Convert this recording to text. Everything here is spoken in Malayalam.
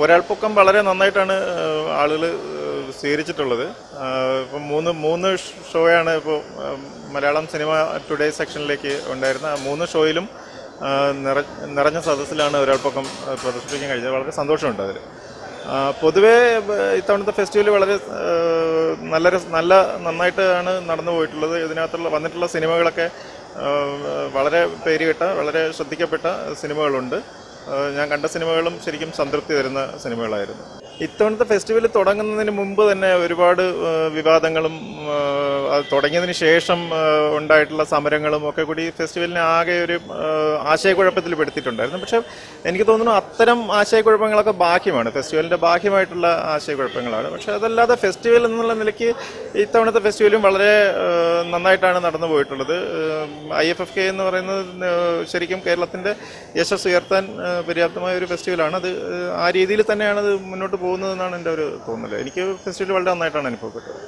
ഒരാൾപ്പൊക്കം വളരെ നന്നായിട്ടാണ് ആളുകൾ സ്വീകരിച്ചിട്ടുള്ളത്. ഇപ്പം മൂന്ന് ഷോയാണ് ഇപ്പോൾ മലയാളം സിനിമ ടുഡേ സെക്ഷനിലേക്ക് ഉണ്ടായിരുന്നത്. ആ 3 ഷോയിലും നിറഞ്ഞ സദസ്സിലാണ് ഒരാൾപ്പൊക്കം പ്രദർശിപ്പിക്കാൻ കഴിഞ്ഞത്. വളരെ സന്തോഷമുണ്ട് അതിൽ. പൊതുവേ ഇത്തവണത്തെ ഫെസ്റ്റിവൽ വളരെ നന്നായിട്ടാണ് നടന്നു പോയിട്ടുള്ളത്. ഇതിനകത്തുള്ള വന്നിട്ടുള്ള സിനിമകളൊക്കെ വളരെ പേരുകേട്ട, വളരെ ശ്രദ്ധിക്കപ്പെട്ട സിനിമകളുണ്ട്. ഞാൻ കണ്ട സിനിമകളും ശരിക്കും സംതൃപ്തി തരുന്ന സിനിമകളായിരുന്നു. ഇത്തവണത്തെ ഫെസ്റ്റിവൽ തുടങ്ങുന്നതിന് മുമ്പ് തന്നെ ഒരുപാട് വിവാദങ്ങളും അത് തുടങ്ങിയതിന് ശേഷം ഉണ്ടായിട്ടുള്ള സമരങ്ങളും ഒക്കെ കൂടി ഫെസ്റ്റിവലിനെ ആകെ ഒരു ആശയക്കുഴപ്പത്തിൽ പെടുത്തിയിട്ടുണ്ടായിരുന്നു. പക്ഷേ എനിക്ക് തോന്നുന്നു അത്തരം ആശയക്കുഴപ്പങ്ങളൊക്കെ ബാഹ്യമാണ്, ഫെസ്റ്റിവലിൻ്റെ ബാഹ്യമായിട്ടുള്ള ആശയക്കുഴപ്പങ്ങളാണ്. പക്ഷേ അതല്ലാതെ ഫെസ്റ്റിവൽ എന്നുള്ള നിലയ്ക്ക് ഇത്തവണത്തെ ഫെസ്റ്റിവലും വളരെ നന്നായിട്ടാണ് നടന്നു പോയിട്ടുള്ളത്. IFFK എന്ന് പറയുന്നത് ശരിക്കും കേരളത്തിൻ്റെ യശസ് ഉയർത്താൻ പര്യാപ്തമായ ഒരു ഫെസ്റ്റിവലാണ്. അത് ആ രീതിയിൽ തന്നെയാണ് അത് മുന്നോട്ട് പോകുന്നതെന്നാണ് എൻ്റെ ഒരു തോന്നൽ. എനിക്ക് ഫെസ്റ്റിവൽ വളരെ നന്നായിട്ടാണ് അനുഭവപ്പെട്ടത്.